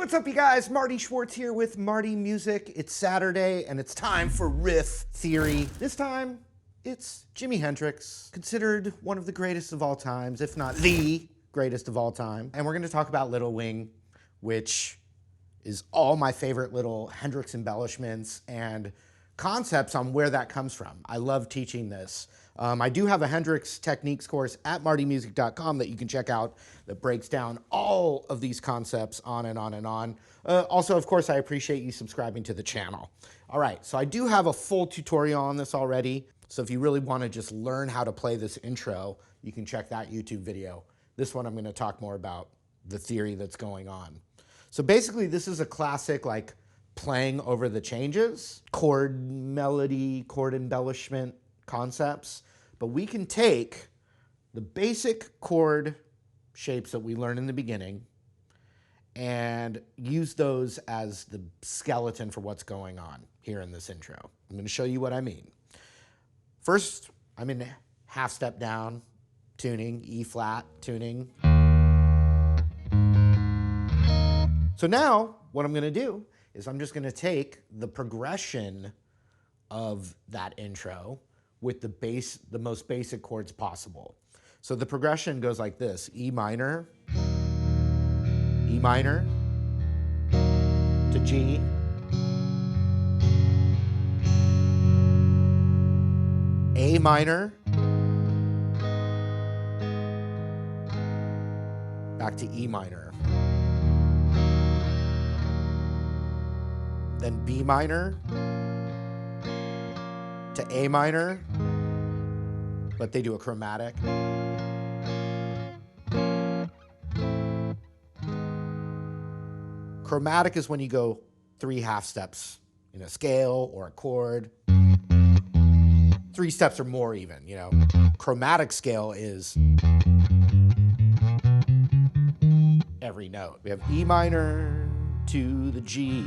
what's up, you guys? Marty Schwartz here with Marty Music. It's Saturday, and it's time for Riff Theory. This time, it's Jimi Hendrix, considered one of the greatest of all times, if not the greatest of all time. And we're going to talk about Little Wing, which is all my favorite little Hendrix embellishments and concepts on where that comes from. I love teaching this. I do have a Hendrix techniques course at martymusic.com that you can check out that breaks down all of these concepts on and on and on. Also, of course, I appreciate you subscribing to the channel. All right, so I do have a full tutorial on this already. So if you really want to just learn how to play this intro, you can check that YouTube video. This one, I'm going to talk more about the theory that's going on. So basically, this is a classic, like, playing over the changes, chord melody, chord embellishment concepts, but we can take the basic chord shapes that we learned in the beginning and use those as the skeleton for what's going on here in this intro. I'm going to show you what I mean. First, I'm in half step down tuning, E flat tuning. So now what I'm going to do is I'm just going to take the progression of that intro with the most basic chords possible. So the progression goes like this: E minor to G, A minor, back to E minor, then B minor to A minor, but they do a chromatic. Chromatic is when you go 3 half steps in a scale or a chord. 3 steps or more even, you know. Chromatic scale is every note. We have E minor to the G,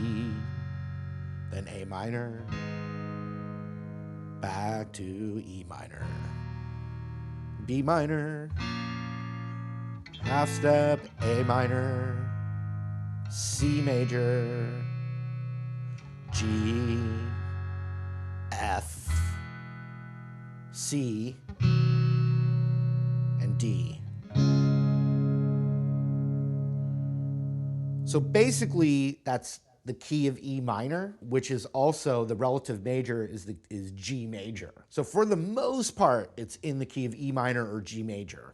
then A minor, back to E minor, B minor, half step, A minor, C major, G, F, C, and D. So basically, that's the key of E minor, which is also the relative major is G major. So for the most part, it's in the key of E minor or G major.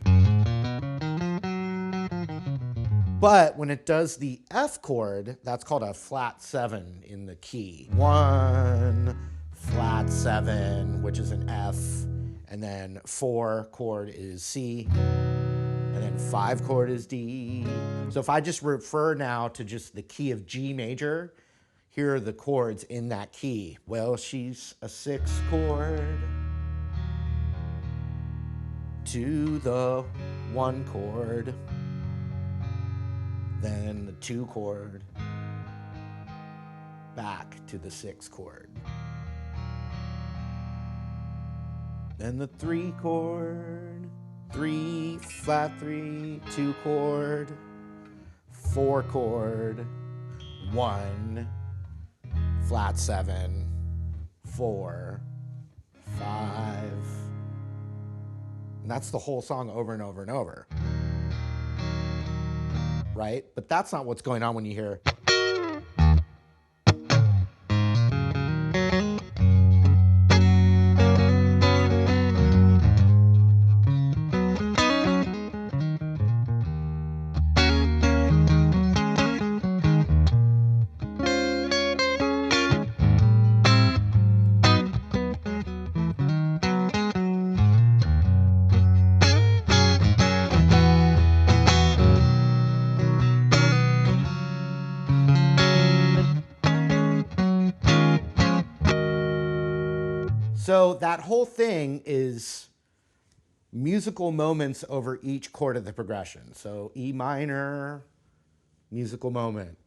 But when it does the F chord, that's called a flat 7 in the key. 1, flat 7, which is an F, and then 4 chord is C, and then 5 chord is D. So if I just refer now to just the key of G major, here are the chords in that key. Well, she's a 6 chord to the 1 chord, then the 2 chord, back to the 6 chord. Then the 3 chord, 3, flat 3, 2 chord, 4 chord, 1, flat 7, 4, 5. And that's the whole song over and over and over. Right? But that's not what's going on when you hear. So that whole thing is musical moments over each chord of the progression. So E minor, musical moment.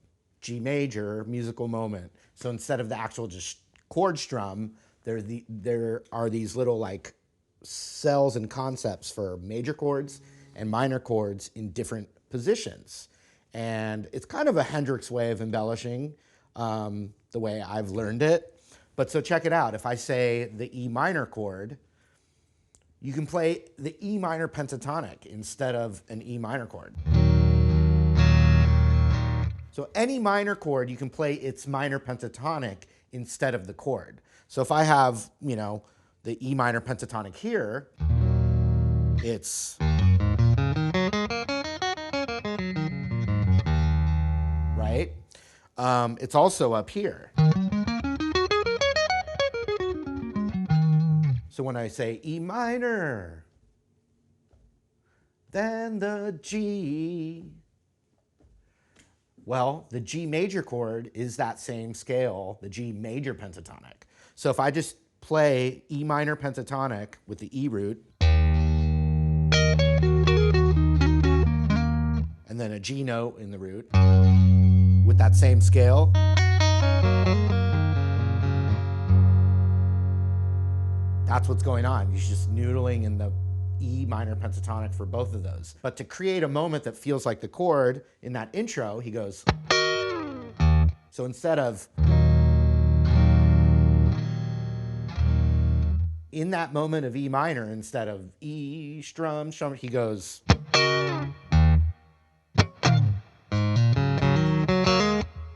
G major, musical moment. So instead of the actual just chord strum, there are these little like cells and concepts for major chords and minor chords in different positions. And it's kind of a Hendrix way of embellishing, the way I've learned it. But so check it out. If I say the E minor chord, you can play the E minor pentatonic instead of an E minor chord. So any minor chord, you can play its minor pentatonic instead of the chord. So if I have, you know, the E minor pentatonic here, it's right. It's also up here. So when I say E minor, then the G, well, the G major chord is that same scale, the G major pentatonic. So if I just play E minor pentatonic with the E root, and then a G note in the root with that same scale, that's what's going on. He's just noodling in the E minor pentatonic for both of those. But to create a moment that feels like the chord in that intro, he goes. So instead of, in that moment of E minor, instead of E strum, he goes.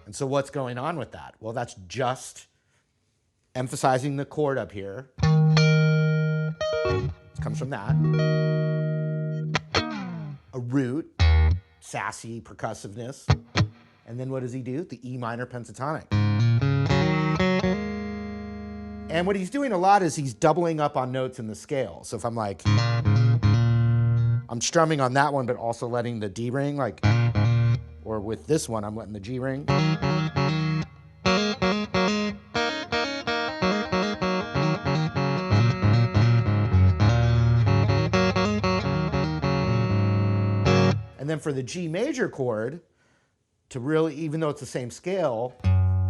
And so what's going on with that? Well, that's just emphasizing the chord up here. It comes from that. A root, sassy percussiveness. And then what does he do? The E minor pentatonic. And what he's doing a lot is he's doubling up on notes in the scale. So if I'm like, I'm strumming on that one, but also letting the D ring, like, or with this one, I'm letting the G ring. And then for the G major chord, to really, even though it's the same scale,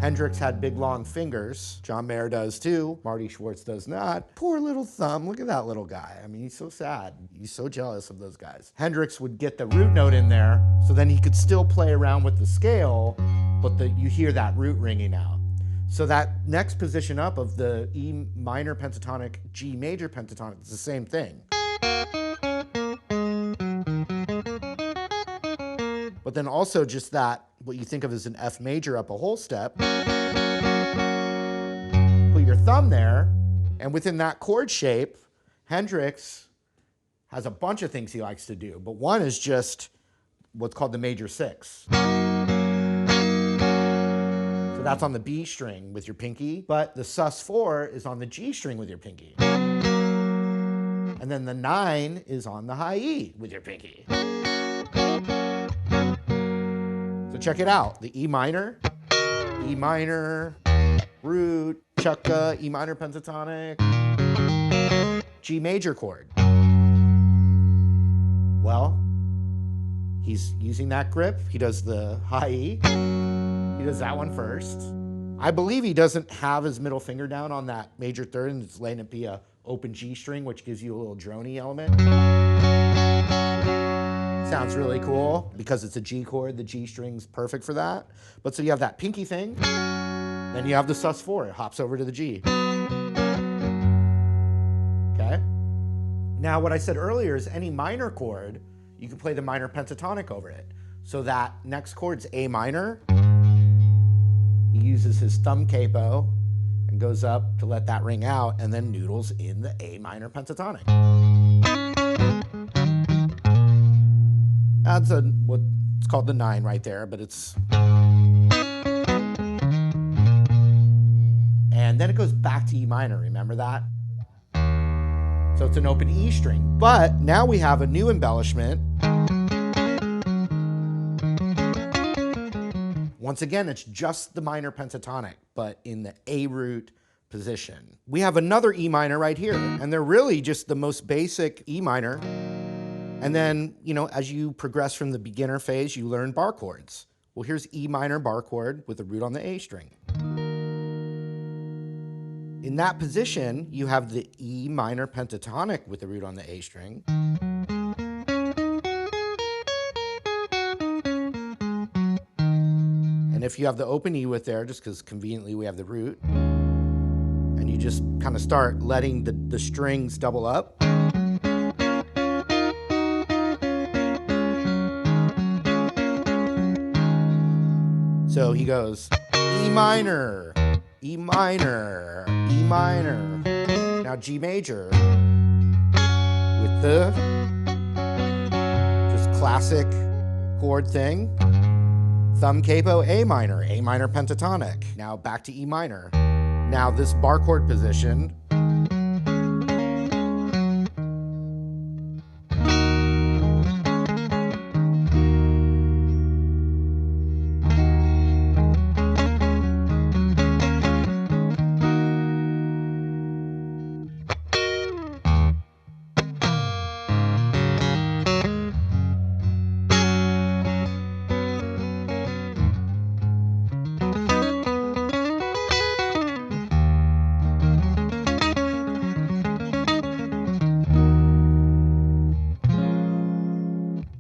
Hendrix had big long fingers. John Mayer does too. Marty Schwartz does not. Poor little thumb. Look at that little guy. I mean, he's so sad. He's so jealous of those guys. Hendrix would get the root note in there, so then he could still play around with the scale, but you hear that root ringing out. So that next position up of the E minor pentatonic, G major pentatonic, is the same thing. But then also just that, what you think of as an F major up a whole step. Put your thumb there, and within that chord shape, Hendrix has a bunch of things he likes to do, but one is just what's called the major six. So that's on the B string with your pinky, but the sus4 is on the G string with your pinky. And then the 9 is on the high E with your pinky. So check it out, the E minor, root, chukka, E minor pentatonic, G major chord. Well, he's using that grip. He does the high E. He does that one first. I believe he doesn't have his middle finger down on that major third, and it's letting it be a open G string, which gives you a little droney element. Sounds really cool. Because it's a G chord, the G string's perfect for that. But so you have that pinky thing, then you have the sus4, it hops over to the G. Okay? Now what I said earlier is any minor chord, you can play the minor pentatonic over it. So that next chord's A minor. He uses his thumb capo and goes up to let that ring out, and then noodles in the A minor pentatonic. That's what's called the 9 right there, but it's... And then it goes back to E minor, remember that? So it's an open E string. But now we have a new embellishment. Once again, it's just the minor pentatonic, but in the A root position. We have another E minor right here, and they're really just the most basic E minor. And then, you know, as you progress from the beginner phase, you learn bar chords. Well, here's E minor bar chord with a root on the A string. In that position, you have the E minor pentatonic with the root on the A string. And if you have the open E with there, just because conveniently we have the root, and you just kind of start letting the strings double up. So he goes E minor, E minor, E minor. Now G major with the just classic chord thing. Thumb capo, A minor pentatonic. Now back to E minor. Now this bar chord position.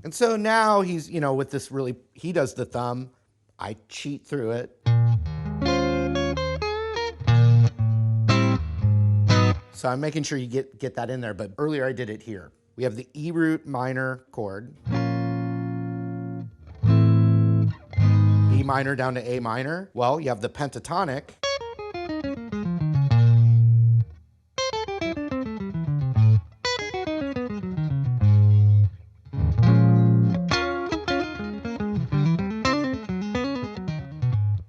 And so now he's, you know, with this really, he does the thumb. I cheat through it. So I'm making sure you get that in there, but earlier I did it here. We have the E root minor chord. B minor down to A minor. Well, you have the pentatonic.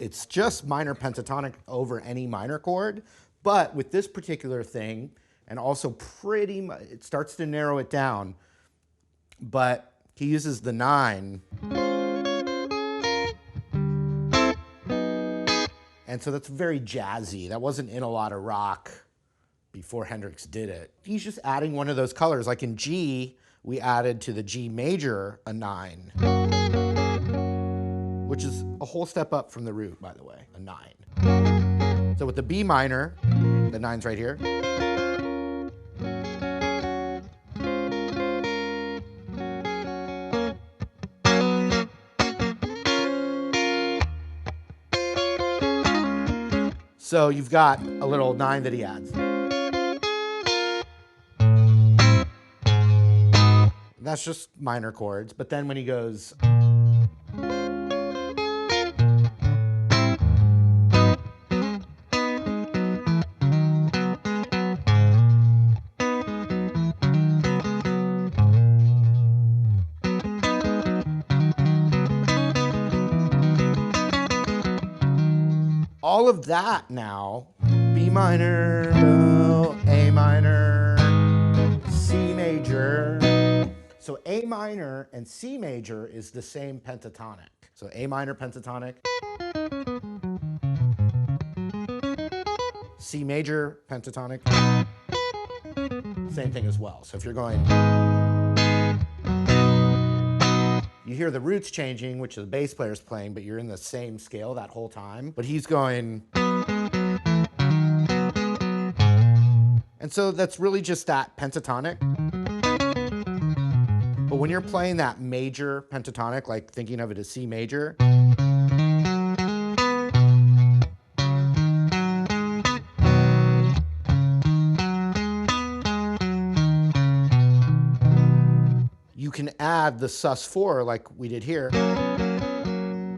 It's just minor pentatonic over any minor chord, but with this particular thing, and also pretty much, it starts to narrow it down, but he uses the 9. And so that's very jazzy. That wasn't in a lot of rock before Hendrix did it. He's just adding one of those colors. Like in G, we added to the G major a 9. Which is a whole step up from the root, by the way, a 9. So with the B minor, the 9's right here. So you've got a little 9 that he adds. That's just minor chords, but then when he goes, all of that now, B minor, A minor, C major. So A minor and C major is the same pentatonic. So A minor pentatonic, C major pentatonic, same thing as well. So if you're going, you hear the roots changing, which the bass player's playing, but you're in the same scale that whole time. But he's going. And so that's really just that pentatonic. But when you're playing that major pentatonic, like thinking of it as C major, you can add the sus4 like we did here.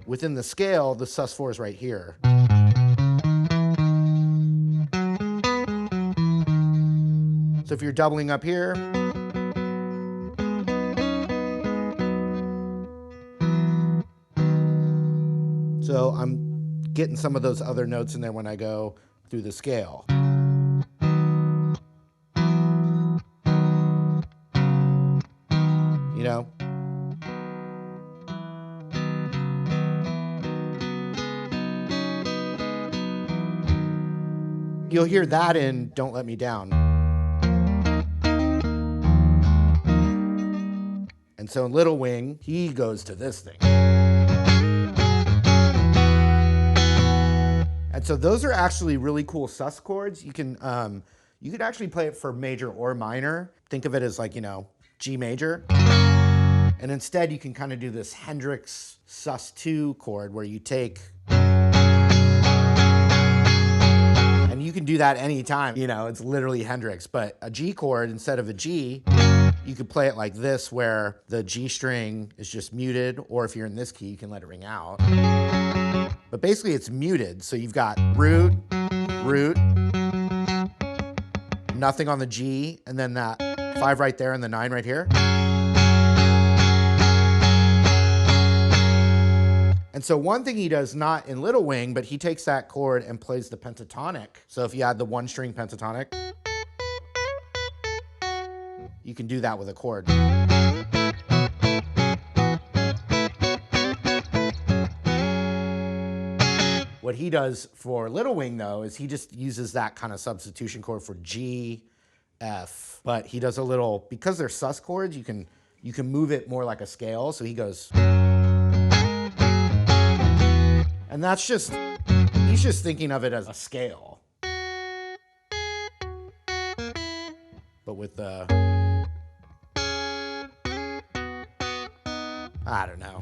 Within the scale, the sus4 is right here. So if you're doubling up here, so I'm getting some of those other notes in there when I go through the scale. You know? You'll hear that in Don't Let Me Down. And so in Little Wing, he goes to this thing. And so those are actually really cool sus chords. You can could actually play it for major or minor. Think of it as like, you know, G major. And instead you can kind of do this Hendrix sus2 chord where you take, and you can do that anytime, you know, it's literally Hendrix, but a G chord instead of a G, you could play it like this where the G string is just muted, or if you're in this key, you can let it ring out. But basically it's muted, so you've got root, root, nothing on the G, and then that 5 right there and the 9 right here. And so one thing he does, not in Little Wing, but he takes that chord and plays the pentatonic. So if you add the 1-string pentatonic, you can do that with a chord. What he does for Little Wing, though, is he just uses that kind of substitution chord for G, F, but he does a little, because they're sus chords, you can move it more like a scale. So he goes, and that's just, he's just thinking of it as a scale, but with the, I don't know.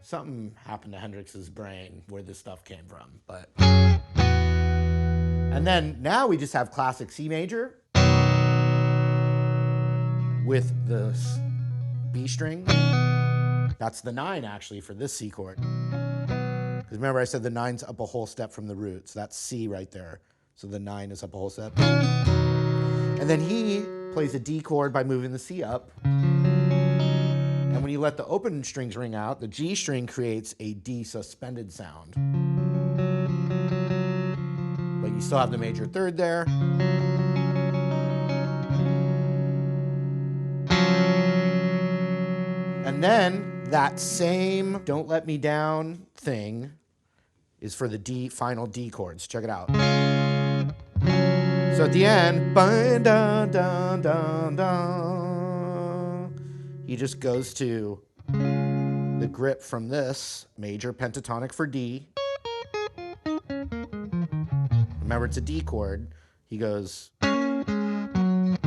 Something happened to Hendrix's brain where this stuff came from, but. And then now we just have classic C major with the B string. That's the 9 actually for this C chord. Because remember I said the 9's up a whole step from the root, so that's C right there. So the 9 is up a whole step. And then he plays a D chord by moving the C up. And when you let the open strings ring out, the G string creates a D suspended sound. But you still have the major 3rd there. And then that same Don't Let Me Down thing is for the D, final D chords. Check it out. So at the end, dun, dun, dun, dun, he just goes to the grip from this major pentatonic for D. Remember, it's a D chord. He goes, and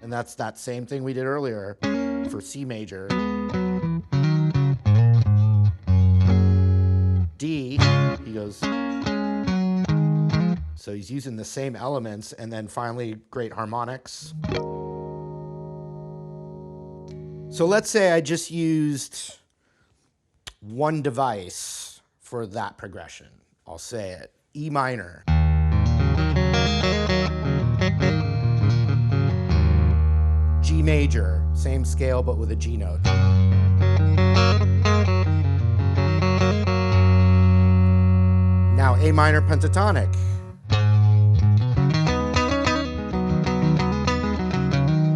that's that same thing we did earlier for C major. D, he goes, so he's using the same elements, and then finally great harmonics. So let's say I just used one device for that progression. I'll say it. E minor. G major, same scale but with a G note. Now A minor pentatonic.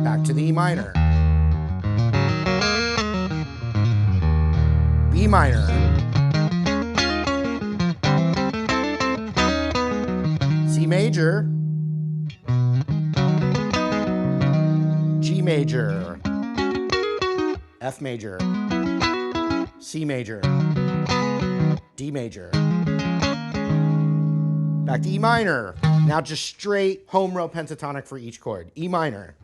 Back to the E minor. B minor. C major. G major. F major. C major. D major. Back to E minor. Now just straight home row pentatonic for each chord. E minor.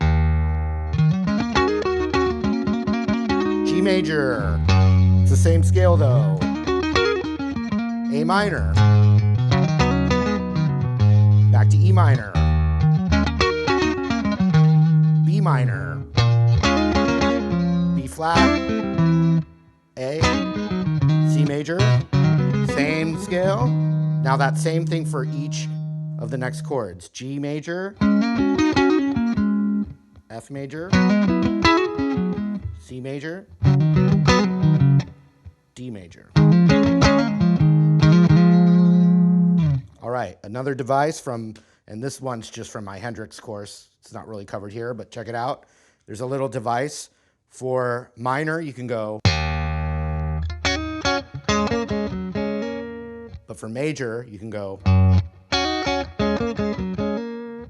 G major. It's the same scale though. A minor. Back to E minor. B minor. B flat. A. C major. Same scale. Now that same thing for each of the next chords. G major. F major. C major. D major. All right, another device from, and this one's just from my Hendrix course. It's not really covered here, but check it out. There's a little device for minor. You can go, but for major, you can go.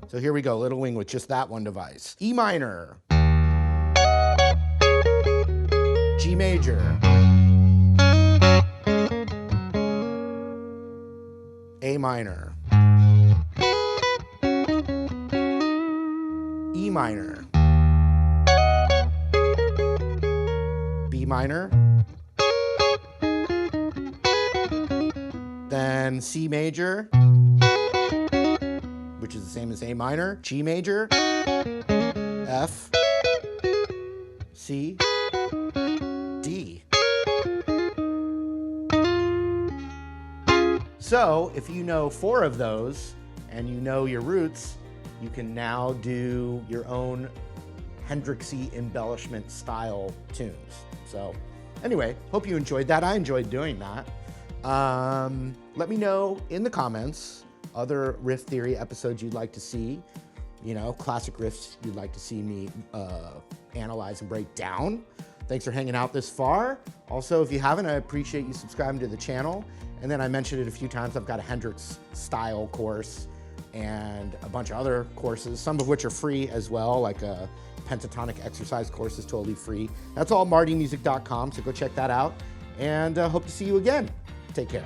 So here we go, Little Wing with just that one device. E minor. G major. A minor. E minor. minor, then C major, which is the same as A minor, G major, F, C, D. So if you know 4 of those and you know your roots, you can now do your own Hendrixy embellishment style tunes. So anyway, hope you enjoyed that. I enjoyed doing that. Let me know in the comments other riff theory episodes you'd like to see, you know, classic riffs you'd like to see me analyze and break down. Thanks for hanging out this far. Also, if you haven't, I appreciate you subscribing to the channel. And then I mentioned it a few times, I've got a Hendrix style course and a bunch of other courses, some of which are free as well, like a Pentatonic exercise course is totally free. That's all martymusic.com, so go check that out. And hope to see you again. Take care.